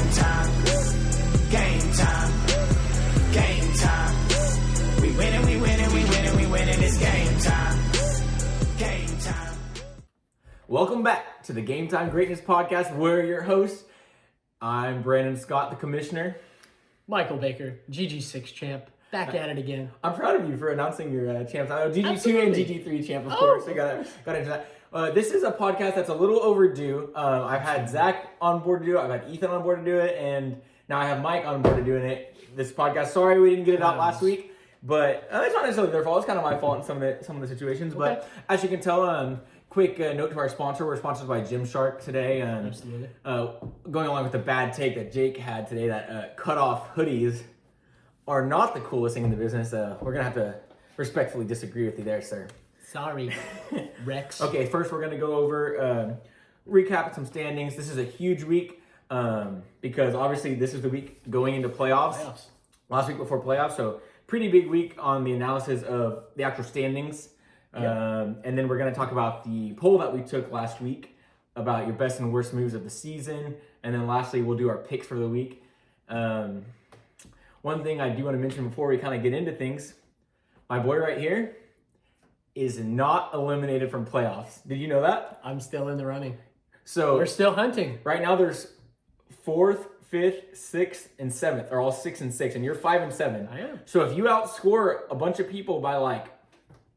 game time. Game time. Game time. We winning, we winning, we winning, we winning. It's game time. Game time. Welcome back to the Game Time Greatness Podcast. We're your hosts. I'm Brandon Scott, the commissioner. Michael Baker, GG6 champ, back at it again. I'm proud of you for announcing your champs. I know GG2 Absolutely. and GG3 champ, of course. I got into that. This is a podcast that's a little overdue. I've had Zach on board to do it. I've had Ethan on board to do it. And now I have Mike on board to doing it. This podcast. Sorry we didn't get it out last week. But it's not necessarily their fault. It's kind of my fault in some of the situations. Okay. But as you can tell, quick note to our sponsor. We're sponsored by Gymshark today. Absolutely. Going along with the bad take that Jake had today, that cut-off hoodies are not the coolest thing in the business. We're going to have to respectfully disagree with you there, sir. Sorry, Rex. Okay, first we're going to go over, recap some standings. This is a huge week because obviously this is the week going into playoffs. Last week before playoffs, so pretty big week on the analysis of the actual standings. And then we're going to talk about the poll that we took last week about your best and worst moves of the season. And then lastly, we'll do our picks for the week. One thing I do want to mention before we kind of get into things, my boy right here is not eliminated from playoffs. Did you know that? I'm still in the running. So We're still hunting. right now there's 4th, 5th, 6th, and 7th are all 6 and 6, and you're 5 and 7. I am. So if you outscore a bunch of people by like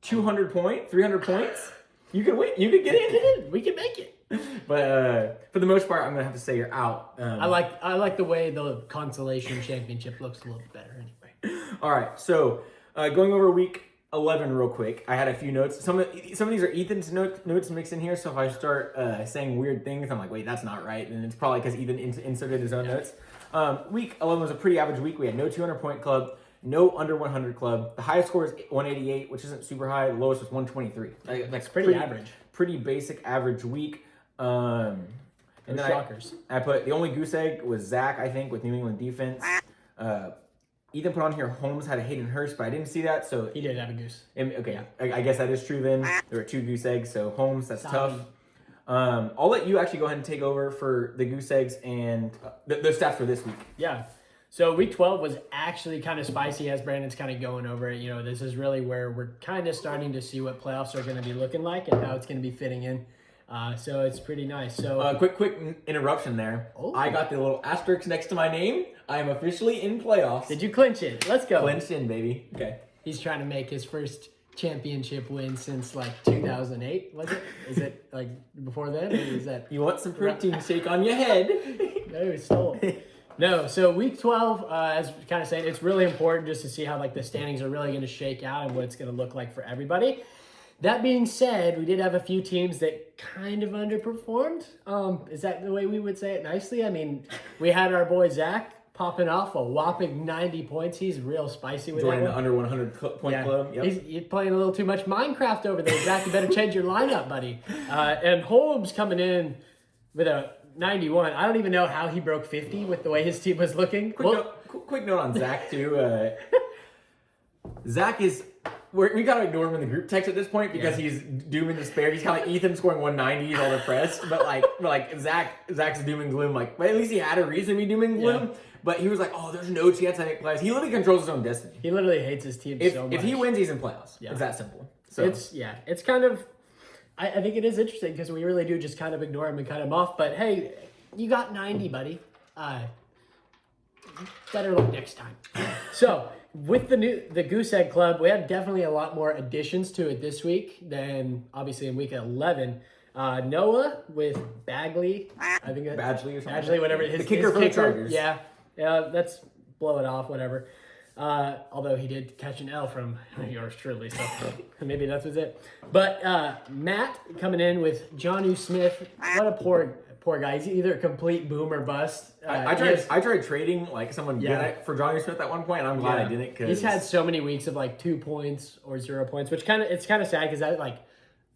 200 points, 300 points, you could win. You could get in. We can make it. But for the most part, I'm gonna have to say you're out. I like the way the consolation championship looks a little better anyway. All right. So going over week 11 real quick. I had a few notes. Some of these are Ethan's notes mixed in here. So if I start saying weird things, I'm like, wait, that's not right, and it's probably because Ethan inserted his own notes. Week 11 was a pretty average week. We had no 200-point club. No under 100 club. The highest score is 188, which isn't super high. The lowest was 123. That's pretty average. Pretty basic average week. And then shockers. I put the only goose egg was Zach, I think, with New England defense. Ethan put on here Holmes had a Hayden Hurst, but I didn't see that. So He did have a goose. okay, Yeah. I guess that is true then. There were 2 goose eggs, so Holmes, that's tough. I'll let you actually go ahead and take over for the goose eggs and the stats for this week. Yeah. So week 12 was actually kind of spicy as Brandon's kind of going over it. You know, this is really where we're kind of starting to see what playoffs are going to be looking like and how it's going to be fitting in. So it's pretty nice. So quick interruption there. Oh. I got the little asterisk next to my name. I am officially in playoffs. Did you clinch it? Let's go. Clinched in, baby. Okay. He's trying to make his first championship win since like 2008, was it? Is it like before then? Or is that... You want some protein shake on your head? No, stole. No, so week 12, as kind of saying, it's really important just to see how like the standings are really going to shake out and what it's going to look like for everybody. That being said, we did have a few teams that kind of underperformed. Is that the way we would say it nicely? I mean, we had our boy Zach popping off a whopping 90 points. He's real spicy with Joining that the under 100 point club. Yep. He's playing a little too much Minecraft over there. Zach, you better change your lineup, buddy. And Holmes coming in with a 91. I don't even know how he broke 50 with the way his team was looking. Quick note on Zach too. Zach is... We gotta ignore him in the group text at this point because he's doom and despair. He's kind of like Ethan scoring 190. He's all depressed, but like Zach's doom and gloom. Like, but at least he had a reason to be doom and gloom. Yeah. But he was like, "Oh, there's no chance I make playoffs." He literally controls his own destiny. He literally hates his team so much. If he wins, he's in playoffs. Yeah. It's that simple. So it's kind of. I think it is interesting because we really do just kind of ignore him and cut him off. But hey, you got 90, buddy. Better luck next time. So. With the Goose Egg Club, we had definitely a lot more additions to it this week than obviously in week 11. Noah with Bagley, I think Badgley or something. Badgley, whatever. The kicker for the Chargers. Yeah, let's blow it off, whatever. Although he did catch an L from yours truly, so maybe that was it. But Matt coming in with Jonnu Smith. What a poor guy. He's either a complete boom or bust. I tried trading like someone good for Jonnu Smith at one point, and I'm glad I didn't. Cause he's had so many weeks of like 2 points or 0 points, which it's kind of sad because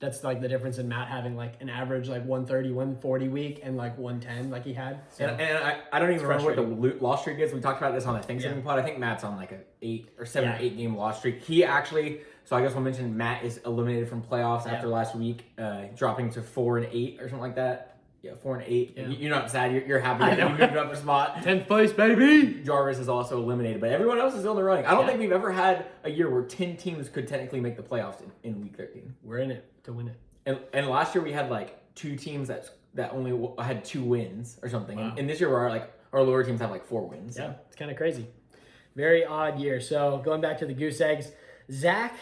that's like the difference in Matt having like an average like 130, 140 week and like 110 like he had. So, and I don't even remember what the loss streak is. We talked about this on the Thanksgiving pod. I think Matt's on like an 8 or 7 or 8 game loss streak. He actually, so I guess we'll mention Matt is eliminated from playoffs after last week, dropping to 4 and 8 or something like that. 4-8. Yeah. You're not sad. You're happy that you moved up a spot. 10th place, baby. Jarvis is also eliminated, but everyone else is still in the running. I don't Yeah. think we've ever had a year where 10 teams could technically make the playoffs in week 13. We're in it to win it. And last year we had like 2 teams that only had 2 wins or something. Wow. And this year our lower teams have like 4 wins. Yeah, it's kind of crazy. Very odd year. So going back to the goose eggs, Zach,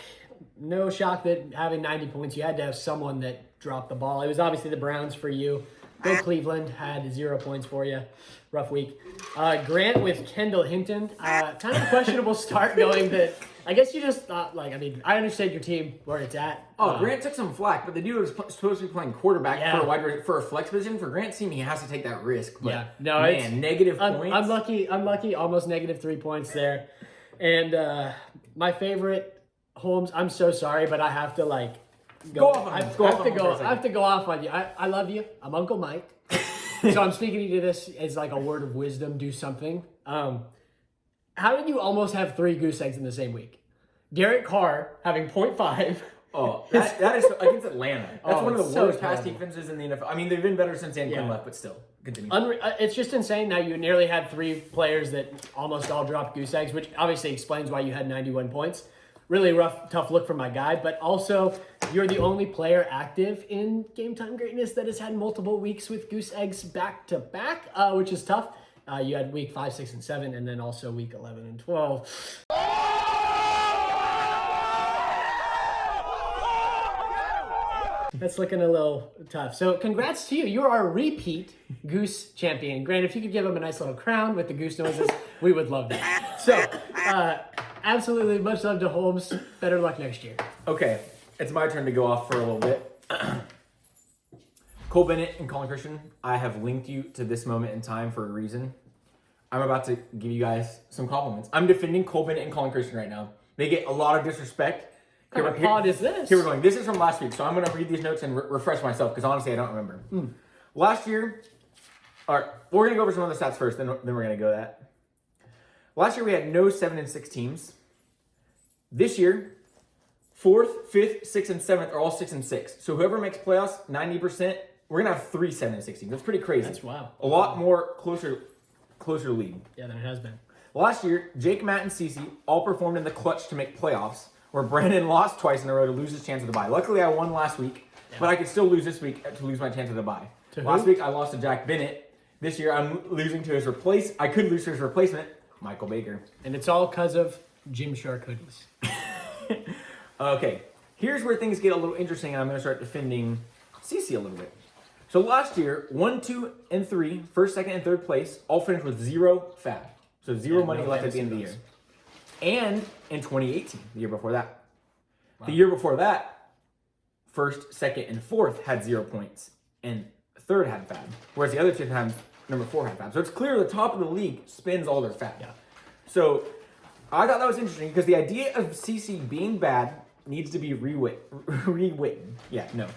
no shock that having 90 points, you had to have someone that dropped the ball. It was obviously the Browns for you. Go Cleveland had 0 points for you. Rough week. Grant with Kendall Hinton. Kind of a questionable start going that I guess you just thought, I understand your team where it's at. Grant took some flack, but the dude was supposed to be playing quarterback for a flex position. For Grant's team, he has to take that risk. But negative points. Unlucky, almost negative 3 points there. And my favorite, Holmes, I'm so sorry, but I have to go off on you. I have to go off on you. I love you. I'm Uncle Mike. So I'm speaking to you this as like a word of wisdom. Do something. How did you almost have 3 goose eggs in the same week? Derek Carr having 0.5. Oh, that is against Atlanta. That's one of the worst pass terrible. defenses in the NFL. I mean, they've been better since Dan Quinn left, but still. Continue. It's just insane. Now you nearly had 3 players that almost all dropped goose eggs, which obviously explains why you had 91 points. Really rough, tough look from my guy, but also you're the only player active in Game Time Greatness that has had multiple weeks with goose eggs back to back, which is tough. You had week 5, 6, and 7, and then also week 11 and 12. That's looking a little tough. So congrats to you. You are a repeat goose champion. Grant, if you could give him a nice little crown with the goose noises, we would love that. So, absolutely much love to Holmes. Better luck next year. Okay, it's my turn to go off for a little bit. Cole Bennett and Colin Christian, I have linked you to this moment in time for a reason. I'm about to give you guys some compliments. I'm defending Cole Bennett and Colin Christian right now. They get a lot of disrespect. What kind of pod is this? Here we're going. This is from last week, so I'm going to read these notes and refresh myself because honestly, I don't remember. Last year, all right, we're going to go over some other stats first, then we're going to go that. Last year, we had no 7 and 6 teams. This year, 4th, 5th, 6th, and 7th are all 6 and 6. So whoever makes playoffs, 90%, we're going to have 3 7 and 6 teams. That's pretty crazy. That's wow. A lot more closer lead. Yeah, than it has been. Last year, Jake, Matt, and Cece all performed in the clutch to make playoffs, where Brandon lost twice in a row to lose his chance of the bye. Luckily, I won last week, but I could still lose this week to lose my chance of the bye. Last week, I lost to Jack Bennett. This year, I'm losing to his I could lose to his replacement, Michael Baker. And it's all because of Gymshark hoodies. Okay, here's where things get a little interesting, and I'm going to start defending Cece a little bit. So last year, 1, 2, and 3, first, second, and third place, all finished with 0 fab. So 0 money left at the end of the year. And in 2018, the year before that. Wow. The year before that, first, second, and fourth had 0 points, and third had fab. Whereas the other 2 times, number 4 had fab. So it's clear the top of the league spends all their fab. Yeah. So I thought that was interesting because the idea of CC being bad needs to be rewritten.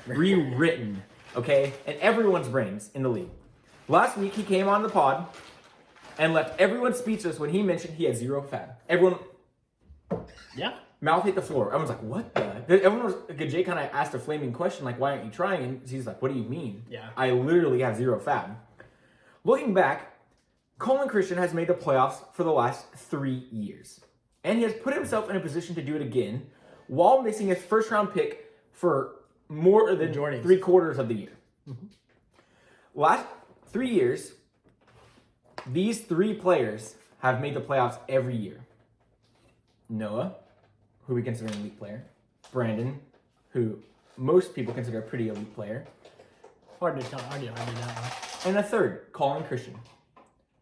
Rewritten. Okay? In everyone's brains in the league. Last week, he came on the pod and left everyone speechless when he mentioned he had 0 fab. Everyone... Yeah. Mouth hit the floor. Everyone's like, what the? Everyone was, Jay kind of asked a flaming question, like, why aren't you trying? And he's like, what do you mean? Yeah. I literally have 0 fab. Looking back, Colin Christian has made the playoffs for the last 3 years. And he has put himself in a position to do it again while missing his first round pick for more than 3/4 of the year. Mm-hmm. Last 3 years, these 3 players have made the playoffs every year. Noah, who we consider an elite player. Brandon, who most people consider a pretty elite player. Hard to argue that one. And a third, Colin Christian.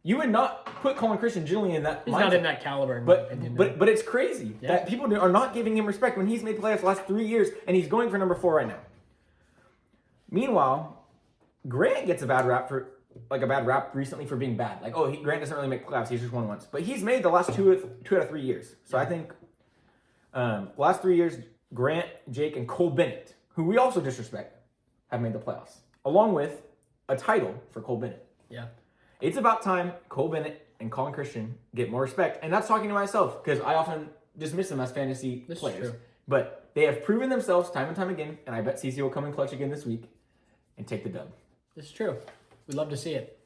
You would not put Colin Christian generally in that He's mindset. not in that caliber, in my opinion, but it's crazy that people are not giving him respect when he's made playoffs the last 3 years and he's going for number 4 right now. Meanwhile, Grant gets a bad rap recently for being bad. Like, Grant doesn't really make playoffs. He's just won once. But he's made the last 2 out of 3 years. So I think last 3 years, Grant, Jake, and Cole Bennett, who we also disrespect, have made the playoffs. Along with a title for Cole Bennett. Yeah. It's about time Cole Bennett and Colin Christian get more respect. And that's talking to myself because I often dismiss them as fantasy players. True. But they have proven themselves time and time again. And I bet CC will come in clutch again this week and take the dub. This is true. We love to see it.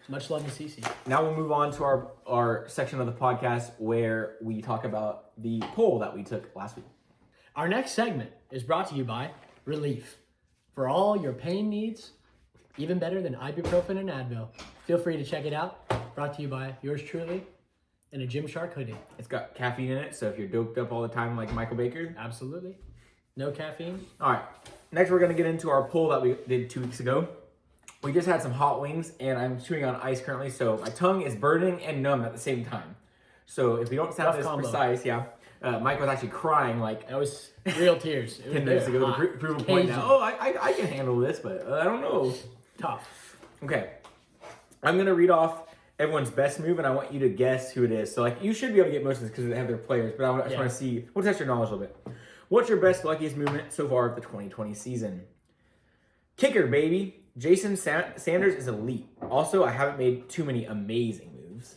Much love to CC. Now we'll move on to our section of the podcast where we talk about the poll that we took last week. Our next segment is brought to you by Relief. For all your pain needs, even better than ibuprofen and Advil. Feel free to check it out. Brought to you by yours truly in a Gymshark hoodie. It's got caffeine in it, so if you're doped up all the time like Michael Baker. Absolutely. No caffeine. All right. Next, we're going to get into our poll that we did 2 weeks ago. We just had some hot wings, and I'm chewing on ice currently, so my tongue is burning and numb at the same time. So if we don't sound this precise, Mike was actually crying like... That was real tears. 10 minutes ago to prove a point now. Oh, I can handle this, but I don't know. Tough. Okay. I'm going to read off everyone's best move, and I want you to guess who it is. So, like, you should be able to get most of this because they have their players, but I just want to see... We'll test your knowledge a little bit. What's your best, luckiest movement so far of the 2020 season? Kicker, baby. Jason Sanders is elite. Also, I haven't made too many amazing moves.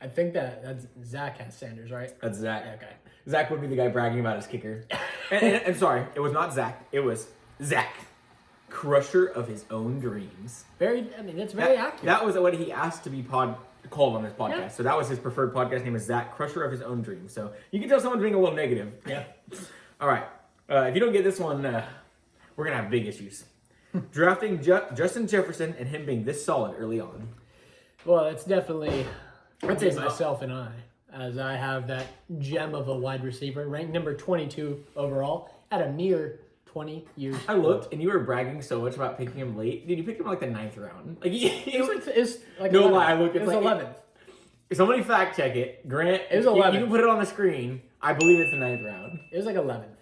I think that's Zach has Sanders, right? That's Zach. Okay. Zach would be the guy bragging about his kicker. and sorry, it was not Zach. It was Zach. Crusher of his own dreams. It's very accurate. That was what he asked to be called on this podcast. Yeah. So that was his preferred podcast name is Zach, Crusher of his own dreams. So you can tell someone's being a little negative. Yeah. All right. If you don't get this one, we're going to have big issues. Drafting Justin Jefferson and him being this solid early on. Well, it's definitely I'd say myself and I, as I have that gem of a wide receiver, ranked number 22 overall at a mere 20 years I looked, and you were bragging so much about picking him late. Dude, you picked him like the 9th round. Like, It's like no 11th. lie, I looked. It was like 11th. Somebody fact check it. Grant, it was 11th. You can put it on the screen. I believe it's the 9th round. It was like 11th.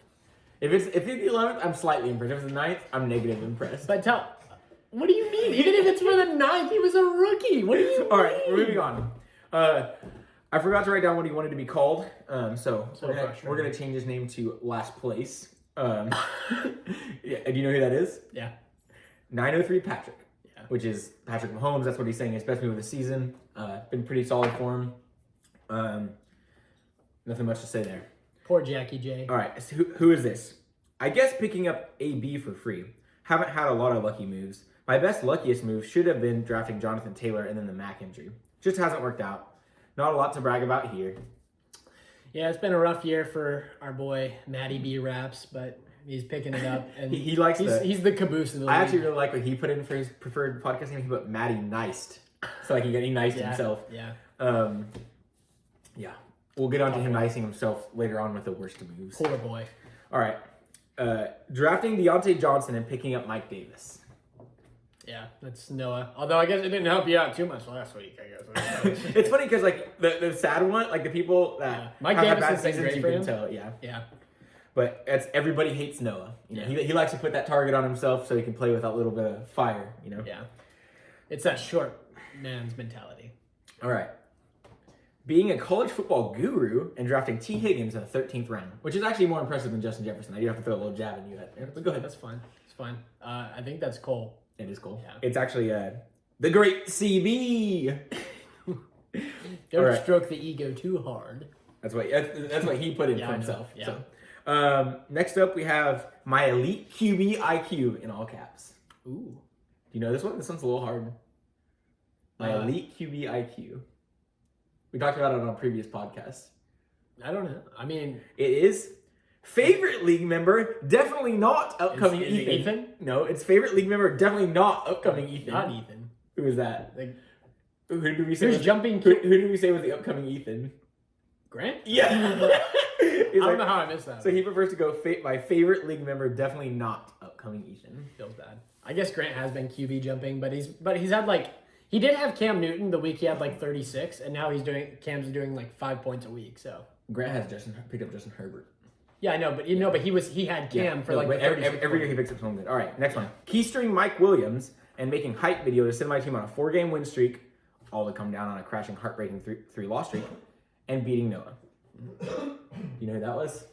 If it's the 11th, I'm slightly impressed. If it's the 9th, I'm negative impressed. But what do you mean? Even if it's for the 9th, he was a rookie. What do you mean? All right, we're moving on. I forgot to write down what he wanted to be called. So we're gonna change his name to Last Place. Yeah, do you know who that is? Yeah. 903 Patrick. Yeah. Which is Patrick Mahomes. That's what he's saying. His best move of the season. Been pretty solid for him. Nothing much to say there. Poor Jackie J. All right, so who is this? I guess picking up AB for free. Haven't had a lot of lucky moves. My best luckiest move should have been drafting Jonathan Taylor and then the Mac injury. Just hasn't worked out. Not a lot to brag about here. Yeah, it's been a rough year for our boy Matty B Raps, but he's picking it up. And he likes he's the caboose of the league. I actually really like what he put in for his preferred podcast name. He put Matty Niced, so like he niced himself. Yeah. Yeah. We'll get on to him nicing himself later on with the worst moves. Poor boy. All right. Drafting Deontay Johnson and picking up Mike Davis. Yeah, that's Noah. Although I guess it didn't help you out too much last week, I guess. It's funny because like the sad one, like the people that Mike have Davis bad has been seasons, great you for can him. tell, yeah. Yeah. But everybody hates Noah. You know, he likes to put that target on himself so he can play with that little bit of fire. You know. Yeah. It's that short man's mentality. All right. Being a college football guru and drafting T. Higgins in the 13th round, which is actually more impressive than Justin Jefferson. I do have to throw a little jab in you at there, but go ahead. That's fine. It's fine. I think that's Cole. It is Cole. Yeah. It's actually the great CB. Don't stroke the ego too hard. That's what he put in for himself. Yeah. So, next up we have my elite QB IQ in all caps. Ooh. Do you know this one? This one's a little hard. My elite QB IQ. We talked about it on a previous podcast. I don't know. I mean, it is favorite league member, definitely not upcoming is it Ethan. No, it's favorite league member, definitely not upcoming Ethan. Not Ethan. Who is that? Like, who did we say? Who's jumping? Who did we say was the upcoming Ethan? Grant? Yeah. I don't know how I missed that. So he prefers to go my favorite league member, definitely not upcoming Ethan. Feels bad. I guess Grant has been QB jumping, but he's had like. He did have Cam Newton the week he had like 36, and now Cam's doing like 5 points a week. So Grant has picked up Justin Herbert. Yeah, I know, but he had Cam for like every year he picks up someone good. All right, next one. Keystring Mike Williams and making hype video to send my team on a 4-game win streak, all to come down on a crashing, heartbreaking 3-loss streak, and beating Noah. You know who that was?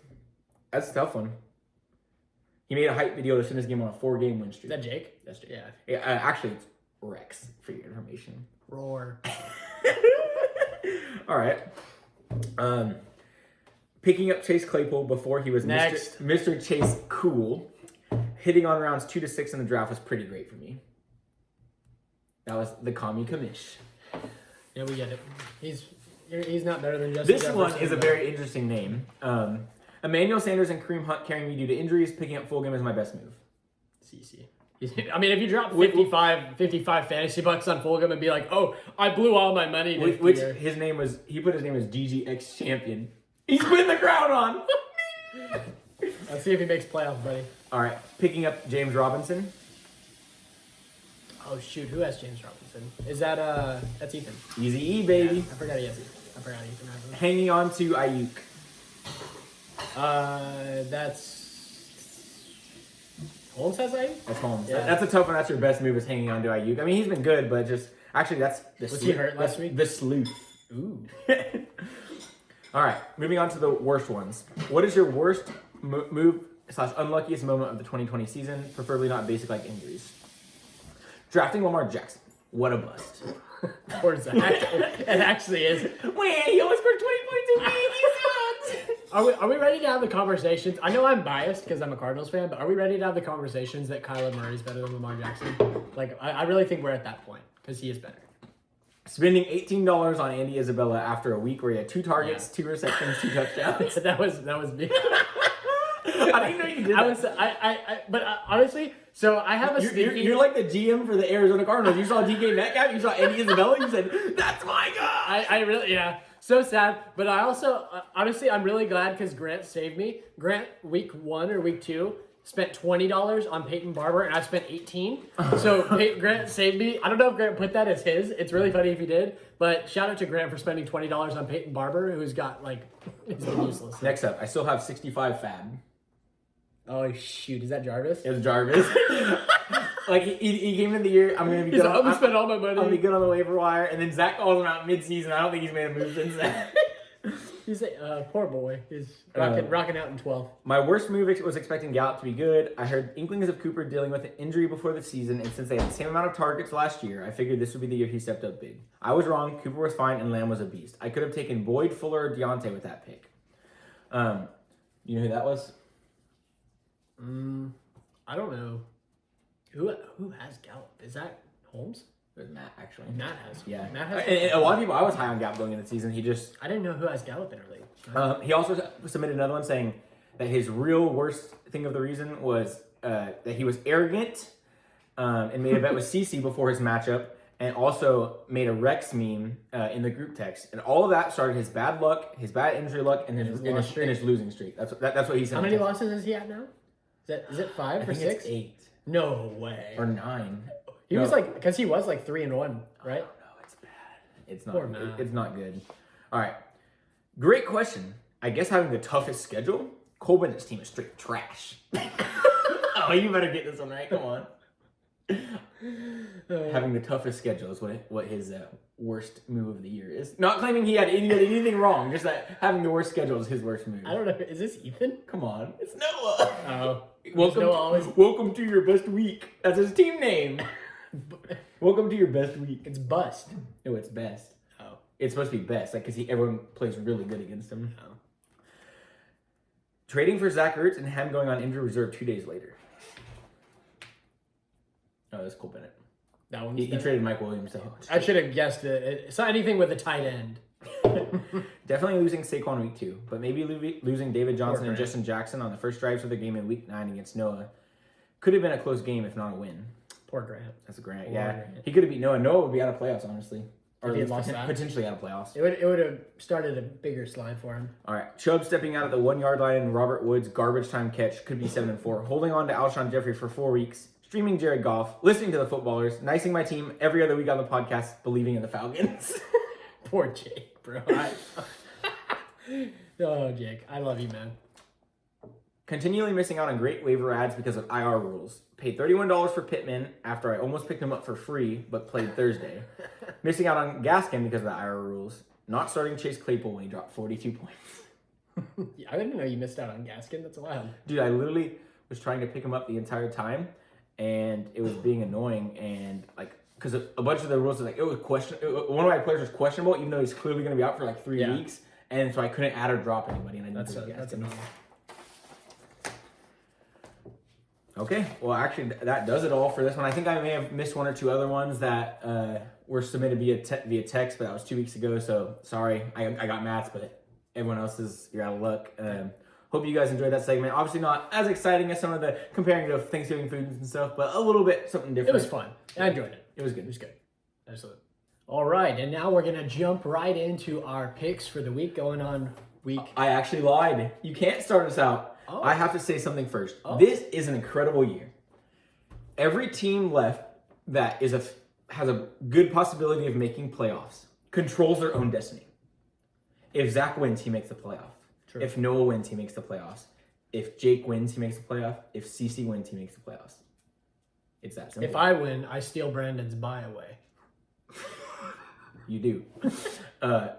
That's a tough one. He made a hype video to send his game on a 4-game win streak. Is that Jake? That's Jake. Yeah. Actually, it's Rex, for your information. Roar. All right. Picking up Chase Claypool before he was Mr. Chase Cool. Hitting on rounds 2 to 6 in the draft was pretty great for me. That was the Kami Kamish. Yeah, we get it. He's not better than Justin This Jefferson, one is a but- very interesting name. Emmanuel Sanders and Kareem Hunt carrying me due to injuries. Picking up Fulgham is my best move. CC. I mean, if you drop 55 fantasy bucks on Fulgham and be like, oh, I blew all my money this Which year. he put his name as GGX Champion. He's putting the crown on. Let's see if he makes playoffs, buddy. All right, picking up James Robinson. Oh, shoot. Who has James Robinson? Is that, that's Ethan. Easy E, baby. Yeah, I forgot he has Ethan. I forgot Ethan has him. Hanging on to Ayuk. That's... Holmes has Ayuk? That's Holmes. Yeah. That's a tough one. That's your best move is hanging on to Ayuk. I mean, he's been good, but just... Actually, that's the Was he hurt last week? The sleuth. Ooh. All right, moving on to the worst ones. What is your worst move / unluckiest moment of the 2020 season? Preferably not basic like injuries. Drafting Lamar Jackson. What a bust. Poor Zach. It actually is. Wait, he only scored 20 points a week. He sucks. Are we ready to have the conversations? I know I'm biased because I'm a Cardinals fan, but are we ready to have the conversations that Kyler Murray is better than Lamar Jackson? Like, I really think we're at that point because he is better. Spending $18 on Andy Isabella after a week where he had 2 targets, 2 receptions, 2 touchdowns. that was me. I didn't know you did that. But honestly, so I have a You're like the GM for the Arizona Cardinals. You saw DK Metcalf, you saw Andy Isabella, you said, that's my guy. I really, yeah. So sad. But I also, honestly, I'm really glad because Grant saved me. Grant, week 1 or week 2, spent $20 on Peyton Barber, and I spent $18. So Grant saved me. I don't know if Grant put that as his. It's really funny if he did. But shout out to Grant for spending $20 on Peyton Barber, who's got, like, he's been useless. Next up, I still have 65 fab. Oh, shoot. Is that Jarvis? It was Jarvis. Like, he came in the year, I'm going to be He's good. like, I'm going to spend all my money. I'm going to be good on the waiver wire. And then Zach calls him out mid-season. I don't think he's made a move since then. He's a poor boy. He's rocking out in 12. My worst move was expecting Gallup to be good. I heard inklings of Cooper dealing with an injury before the season, and since they had the same amount of targets last year, I figured this would be the year he stepped up big. I was wrong. Cooper was fine, and Lamb was a beast. I could have taken Boyd, Fuller, or Deontay with that pick. You know who that was? I don't know. Who has Gallup? Is that Holmes? It was Matt, actually. Matt has. Yeah. Matt has. And a lot of people, I was high on Gallup going into the season. He just... I didn't know who has Gallup in our league. he also submitted another one saying that his real worst thing of the reason was that he was arrogant and made a bet with CC before his matchup, and also made a Rex meme in the group text. And all of that started his bad luck, his bad injury luck, and his losing streak. That's what he said. How many losses is he at now? Is it 5 or 6? It's 8 No way. or 9. He was like, because he was like 3-1, right? No, it's bad. It's not. Poor Matt. It's not good. All right, great question. I guess having the toughest schedule. Cole Bennett's team is straight trash. Oh, you better get this one right. Come on. Having the toughest schedule is what his worst move of the year is. Not claiming he had anything wrong, just that having the worst schedule is his worst move. I don't know. Is this Ethan? Come on, it's Noah. Oh. Welcome to your best week. That's his team name. Welcome to your best week. It's bust. No, it's best. Oh. It's supposed to be best, like, because everyone plays really good against him. Oh. Trading for Zach Ertz and him going on injury reserve 2 days later. Oh, that's Cole Bennett. That one. He traded Mike Williams. I should have guessed it. It's not anything with a tight end. Definitely losing Saquon week 2, but maybe losing David Johnson and Grant. Justin Jackson on the first drives of the game in week 9 against Noah. Could have been a close game if not a win. Poor Grant. That's a Grant. Poor Yeah, Grant. he could have beat Noah. Noah would be out of playoffs, honestly. Or If he at had least lost that? potentially out of playoffs. It would have started a bigger slide for him. All right, Chubb stepping out at the 1 yard line and Robert Woods garbage time catch could be 7-4. Holding on to Alshon Jeffrey for 4 weeks. Streaming Jared Goff, listening to the footballers, nicing my team every other week on the podcast, believing in the Falcons. Poor Jake, bro. Oh, Jake, I love you, man. Continually missing out on great waiver ads because of IR rules. Paid $31 for Pittman after I almost picked him up for free, but played Thursday. Missing out on Gaskin because of the IR rules. Not starting Chase Claypool when he dropped 42 points. Yeah, I didn't know you missed out on Gaskin. That's wild. Dude, I literally was trying to pick him up the entire time, and it was being annoying, and like, because a bunch of the rules are like, it was one of my players was questionable, even though he's clearly going to be out for like 3 weeks, and so I couldn't add or drop anybody, and I That's annoying. Okay, well, actually, that does it all for this one. I think I may have missed one or two other ones that were submitted via text, but that was 2 weeks ago, so sorry. I got Matt's, but everyone else's, you're out of luck. Hope you guys enjoyed that segment. Obviously not as exciting as some of the comparing to Thanksgiving foods and stuff, but a little bit something different. It was fun. I enjoyed it. It was good. It was good. Absolutely. All right, and now we're going to jump right into our picks for the week going on week. I actually lied. You can't start us out. Oh. I have to say something first. Oh. This is an incredible year. Every team left that has a good possibility of making playoffs controls their own destiny. If Zach wins, he makes the playoff. True. If Noah wins, he makes the playoffs. If Jake wins, he makes the playoff. If CC wins, he makes the playoffs. It's that simple. If I win, I steal Brandon's buy away. You do.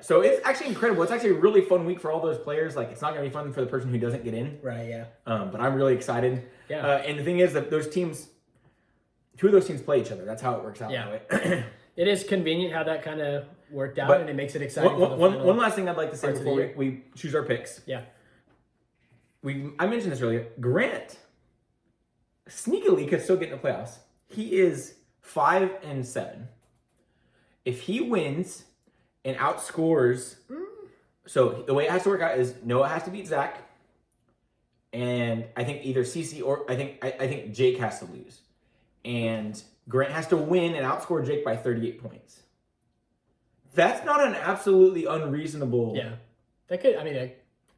So it's actually incredible. It's actually a really fun week for all those players. Like, it's not going to be fun for the person who doesn't get in. Right, yeah. But I'm really excited. Yeah. And the thing is that those teams, two of those teams play each other. That's how it works out. Yeah. That way. It is convenient how that kind of worked out, But and it makes it exciting. One last thing I'd like to say parts of the before year. we choose our picks. Yeah. I mentioned this earlier. Grant sneakily could still get in the playoffs. He is 5-7. If he wins and outscores, so the way it has to work out is Noah has to beat Zach, and I think either CC or I think Jake has to lose, and Grant has to win and outscore Jake by 38 points. That's not an absolutely unreasonable. Yeah. That could, I mean,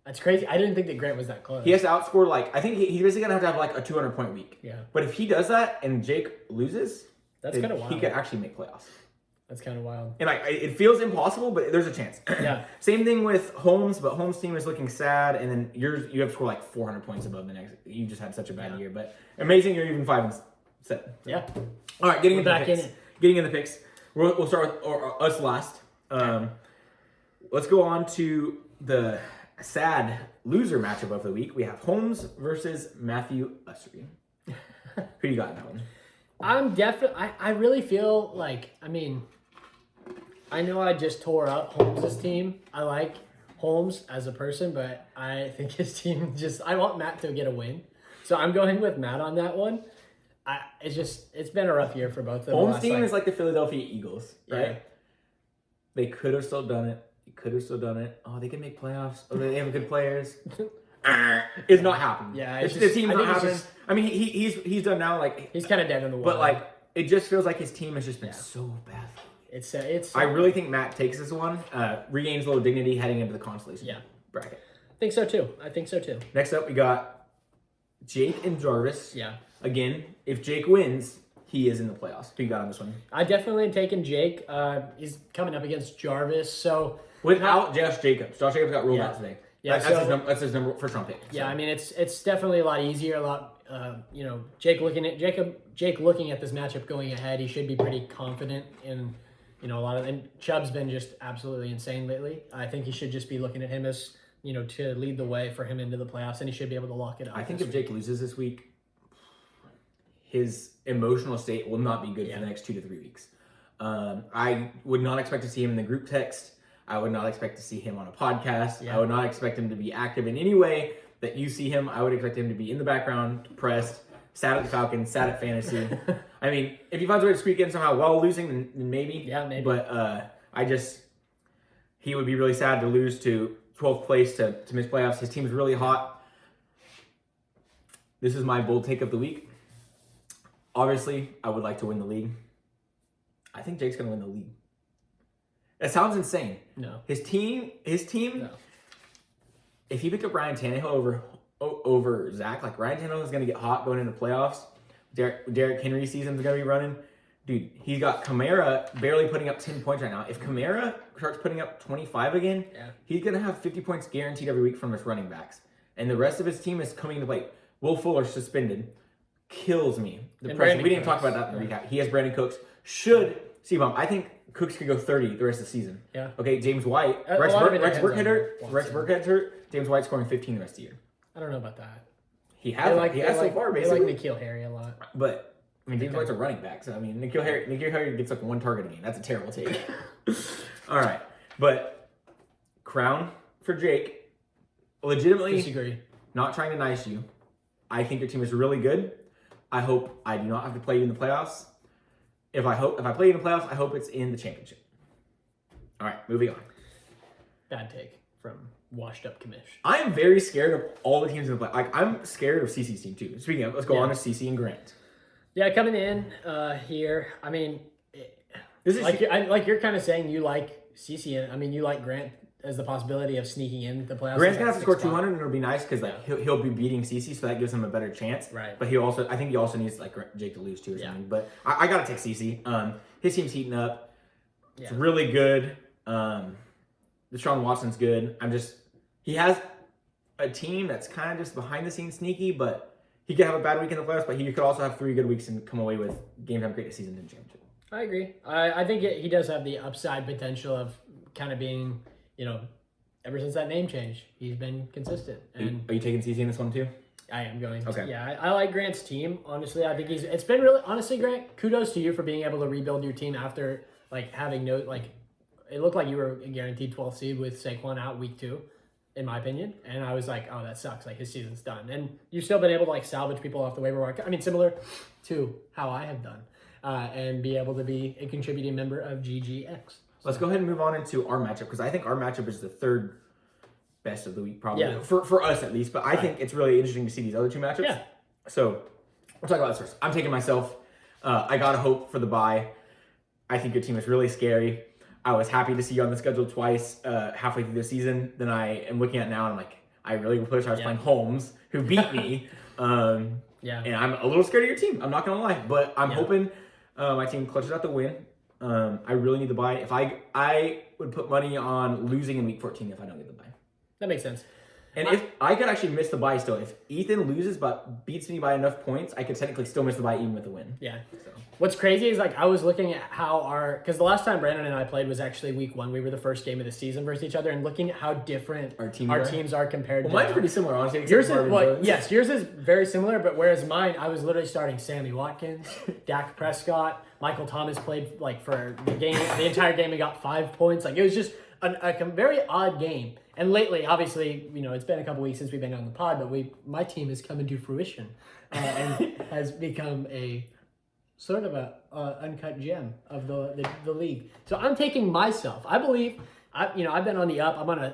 that's crazy. I didn't think that Grant was that close. He has to outscore, like, I think he's basically going to have like a 200-point week. Yeah. But if he does that and Jake loses, That's kind of wild. He could actually make playoffs. That's kind of wild. And it feels impossible, but there's a chance. Yeah. Same thing with Holmes, but Holmes' team is looking sad, and then you have to score like 400 points above the next. You just had such a bad year, but amazing you're even 5-7. So. Yeah. All right, getting We're into back the picks. in it. Getting in the picks. We'll start with us last. Let's go on to the sad loser matchup of the week. We have Holmes versus Matthew Ussery. Who you got in that one? I'm definitely. I really feel like. I mean, I know I just tore up Holmes' team. I like Holmes as a person, but I think his team just. I want Matt to get a win, so I'm going with Matt on that one. It's been a rough year for both of them. Holmes' team is like the Philadelphia Eagles, right? Yeah. They could have still done it. Oh, they can make playoffs. Oh, they have good players. It's not happening. Yeah, the team's not happening. just- I mean, he's done now. Like, He's kind of dead in the water. but like, it just feels like his team has just been so bad. it's. I really think Matt takes this one, regains a little dignity heading into the consolation bracket. I think so too. Next up, we got Jake and Jarvis. Yeah. Again, if Jake wins, he is in the playoffs. Who you got on this one? I definitely taken Jake. He's coming up against Jarvis, so Without Josh Jacobs. Josh Jacobs got ruled out today. Yeah, that's his number first round pick. Yeah, so. I mean it's definitely a lot easier. A lot, Jake looking at this matchup going ahead, he should be pretty confident in, a lot of. And Chubb's been just absolutely insane lately. I think he should just be looking at him as to lead the way for him into the playoffs, and he should be able to lock it up. I think if Jake loses this week, his emotional state will not be good for the next 2 to 3 weeks. I would not expect to see him in the group text. I would not expect to see him on a podcast. Yeah. I would not expect him to be active in any way that you see him. I would expect him to be in the background, depressed, sad at the Falcons, sad at fantasy. I mean, if he finds a way to squeak in somehow while losing, then maybe. Yeah, maybe. But he would be really sad to lose to 12th place to miss playoffs. His team's really hot. This is my bold take of the week. Obviously, I would like to win the league. I think Jake's going to win the league. That sounds insane. No. His team. No. If he picked up Ryan Tannehill over Zach, like Ryan Tannehill is going to get hot going into playoffs. Derrick Henry season's going to be running. Dude, he's got Kamara barely putting up 10 points right now. If Kamara starts putting up 25 again, he's going to have 50 points guaranteed every week from his running backs. And the rest of his team is coming to play. Will Fuller suspended. Kills me. We didn't even talk about that in the recap. He has Brandon Cooks. I think Cooks could go 30 the rest of the season. Yeah. Okay, James White. Rex Burkhead hurt. James White scoring 15 the rest of the year. I don't know about that. He has so far, basically. They like N'Keal Harry a lot. But, I mean, James White's a running back. So, I mean, N'Keal Harry gets like one target a game. That's a terrible take. All right. But, crown for Jake. Legitimately. Disagree. Not trying to nice you. I think your team is really good. I hope I do not have to play you in the playoffs. If I play you in the playoffs, I hope it's in the championship. All right, moving on. Bad take from washed up commish. I am very scared of all the teams in the play. Like, I'm scared of CC's team too. Speaking of, let's go on to CC and Grant. Yeah, coming in here, I mean, This is like you're kind of saying you like CC, and I mean you like Grant as the possibility of sneaking in the playoffs. Grant's gonna have to score 200, and it'll be nice because like he'll be beating CC, so that gives him a better chance. Right. But I think he also needs like Jake to lose too or something. But I gotta take CC. His team's heating up. It's really good. Deshaun Watson's good. He has a team that's kind of just behind the scenes sneaky, but he could have a bad week in the playoffs. But he could also have 3 good weeks and come away with game time greatest season and championship. I agree. I think he does have the upside potential of kind of being, ever since that name change, he's been consistent. And Are you taking CC in this one too? I am going. Okay. Yeah, I like Grant's team. Honestly, I think it's been really, honestly, Grant, kudos to you for being able to rebuild your team after having it looked like you were a guaranteed 12th seed with Saquon out week 2, in my opinion. And I was like, oh, that sucks. Like, his season's done. And you've still been able to salvage people off the waiver wire. I mean, similar to how I have done. And be able to be a contributing member of GGX. Let's go ahead and move on into our matchup, because I think our matchup is the 3rd best of the week, probably for us at least. But I think it's really interesting to see these other 2 matchups. Yeah. So we'll talk about this first. I'm taking myself. I gotta hope for the bye. I think your team is really scary. I was happy to see you on the schedule twice halfway through the season. Then I am looking at now and I'm like, I really wish I was playing Holmes, who beat me. And I'm a little scared of your team. I'm not gonna lie, but I'm hoping my team clutches out the win. I really need the bye. If I would put money on losing in week 14 if I don't get the bye. That makes sense. And if I could actually miss the bye still, if Ethan loses but beats me by enough points, I could technically still miss the bye even with a win. Yeah. So. What's crazy is I was looking at how because the last time Brandon and I played was actually week 1. We were the first game of the season versus each other, and looking at how different our teams are compared to. Well, mine's pretty similar, honestly. Yours is very similar, but whereas mine, I was literally starting Sammy Watkins, Dak Prescott, Michael Thomas played for the entire game and got 5 points. It was just a very odd game. And lately, obviously, it's been a couple weeks since we've been on the pod, but my team has come into fruition and has become a sort of a uncut gem of the league. So I'm taking myself. I believe I've been on the up. I'm on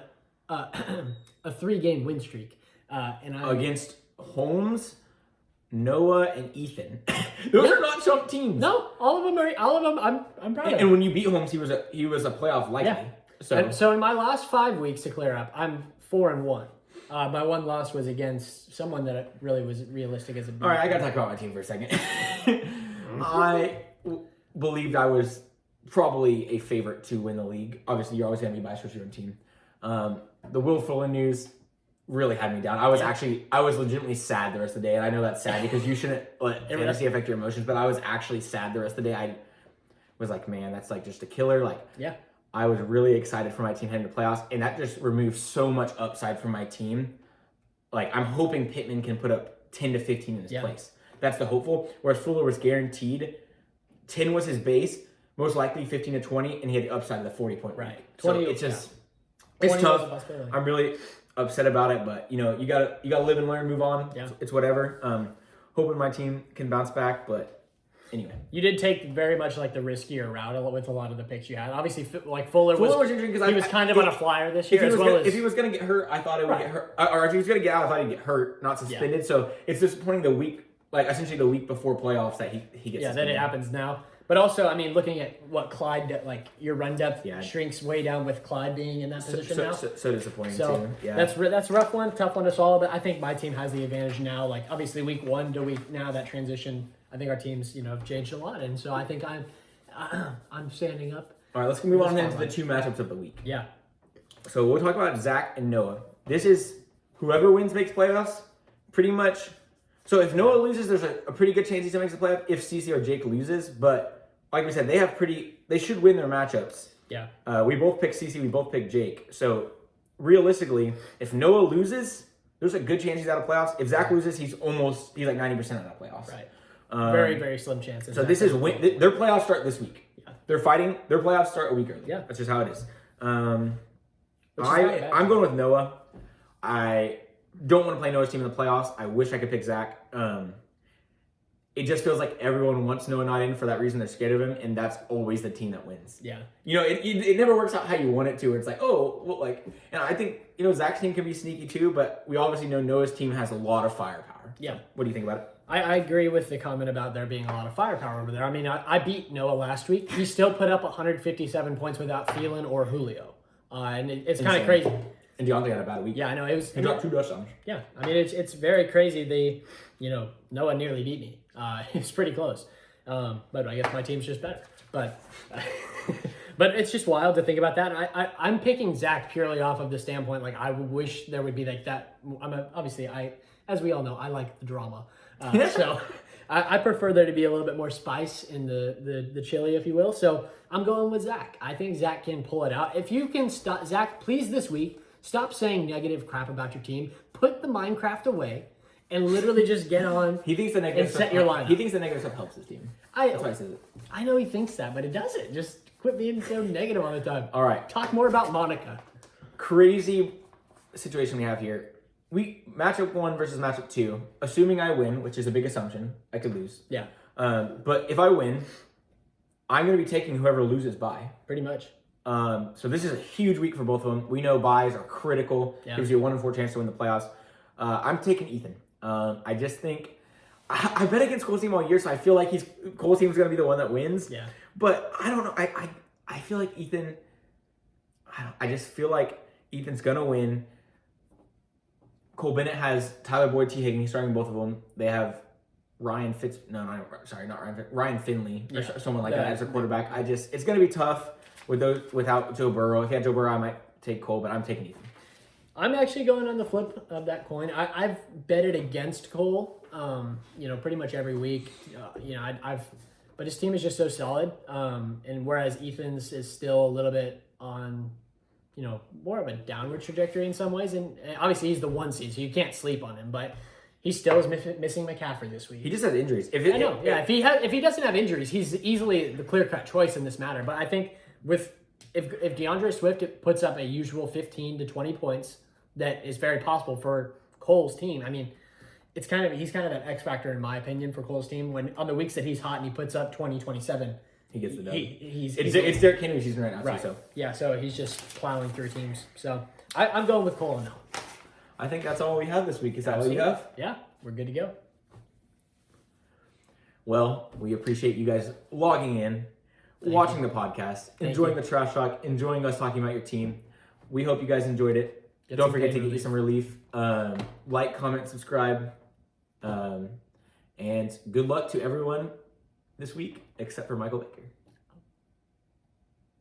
a 3-game win streak, and against Holmes, Noah, and Ethan. Those are not chump teams. No, all of them. I'm proud of. And when you beat Holmes, he was a playoff likely. Yeah. So in my last 5 weeks to clear up, I'm 4-1. My one loss was against someone that really was realistic as a beat. All right, I got to talk about my team for a second. I believed I was probably a favorite to win the league. Obviously, you're always going to be biased with your own team. The Will Fuller news really had me down. I was legitimately sad the rest of the day, and I know that's sad because you shouldn't let fantasy affect your emotions, but I was actually sad the rest of the day. I was like, man, that's just a killer. I was really excited for my team heading to playoffs, and that just removed so much upside from my team. I'm hoping Pittman can put up 10 to 15 in his place. That's the hopeful. Whereas Fuller was guaranteed 10 was his base, most likely 15 to 20, and he had the upside of the 40-point. Right. 20. So it's tough. I'm really upset about it, but you gotta live and learn, move on. Yeah. It's whatever. Hoping my team can bounce back, but. Anyway, you did take very much the riskier route with a lot of the picks you had. Obviously, Fuller was interesting because he was kind of on a flyer this year. If he was going to get hurt, I thought it would get hurt. Or if he was going to get out, I thought he'd get hurt, not suspended. Yeah. So it's disappointing the week, essentially the week before playoffs that he gets. Yeah, then it happens now. But also, looking at what Clyde, your run depth shrinks way down with Clyde being in that position now. So disappointing too. Yeah, that's a rough one, tough one to swallow. But I think my team has the advantage now. Obviously, week 1 to week now, that transition. I think our teams, have changed a lot, and so I think I'm standing up. All right, let's move on into the 2 matchups of the week. Yeah. So we'll talk about Zach and Noah. This is whoever wins makes playoffs, pretty much. So if Noah loses, there's a pretty good chance he still makes the playoff. If CC or Jake loses, but like we said, they should win their matchups. Yeah. We both picked CC, we both picked Jake. So realistically, if Noah loses, there's a good chance he's out of playoffs. If Zach loses, he's like 90% out of playoffs. Right. Very, very slim chances. So this is their playoffs start this week. Yeah. They're fighting. Their playoffs start a week early. Yeah. That's just how it is. I'm going with Noah. I don't want to play Noah's team in the playoffs. I wish I could pick Zach. it just feels like everyone wants Noah not in for that reason. They're scared of him, and that's always the team that wins. Yeah. You know, it never works out how you want it to. Where it's like, oh, well, like, and I think, you know, Zach's team can be sneaky too, but we obviously know Noah's team has a lot of firepower. Yeah. What do you think about it? I agree with the comment about there being a lot of firepower over there. I mean, I beat Noah last week. He still put up 157 points without Thielen or Julio. And it's kind of crazy. And DeAndre had a bad week. Yeah, I know. He dropped 2 touchdowns. Yeah, I mean, it's very crazy. Noah nearly beat me. It's pretty close. But I guess my team's just better. But but it's just wild to think about that. I'm picking Zach purely off of the standpoint, like, I wish there would be like that. Obviously, as we all know, I like the drama. So I prefer there to be a little bit more spice in the chili, if you will. So I'm going with Zach. I think Zach can pull it out. If you can stop, Zach, please this week, stop saying negative crap about your team. Put the Minecraft away and literally just get on. He thinks the negative and set your lineup. He thinks the negative stuff helps his team. That's why he says it. I know he thinks that, but it doesn't. Just quit being so negative all the time. All right. Talk more about Monica. Crazy situation we have here. Matchup 1 versus matchup 2. Assuming I win, which is a big assumption, I could lose. Yeah. But if I win, I'm going to be taking whoever loses bye. Pretty much. So this is a huge week for both of them. We know byes are critical. Yeah. Gives you a 1 in 4 chance to win the playoffs. I'm taking Ethan. I just think I bet against Cole's team all year, so I feel like Cole's team is going to be the one that wins. Yeah. But I don't know. I feel like Ethan. I just feel like Ethan's going to win. Cole Bennett has Tyler Boyd, T. Higgins starting both of them. They have Ryan Finley or someone like that as a quarterback. It's going to be tough without Joe Burrow. If you had Joe Burrow, I might take Cole, but I'm taking Ethan. I'm actually going on the flip of that coin. I've betted against Cole, pretty much every week. But his team is just so solid. And whereas Ethan's is still a little bit on, more of a downward trajectory in some ways. And obviously he's the 1 seed, so you can't sleep on him. But he still is missing McCaffrey this week. He just has injuries. If he doesn't have injuries, he's easily the clear-cut choice in this matter. But I think if DeAndre Swift puts up a usual 15 to 20 points, that is very possible for Cole's team. I mean, he's kind of that X factor in my opinion for Cole's team. When on the weeks that he's hot and he puts up 20, 27, he gets the dub. It's Derrick Henry season right now. Right. So yeah, so he's just plowing through teams. So I'm going with Cole now. I think that's all we have this week. Is that all you have? Yeah, we're good to go. Well, we appreciate you guys logging in, watching the podcast, enjoying the trash talk, enjoying us talking about your team. We hope you guys enjoyed it. Don't forget to get you some relief. Like, comment, subscribe. And good luck to everyone this week, except for Michael Baker.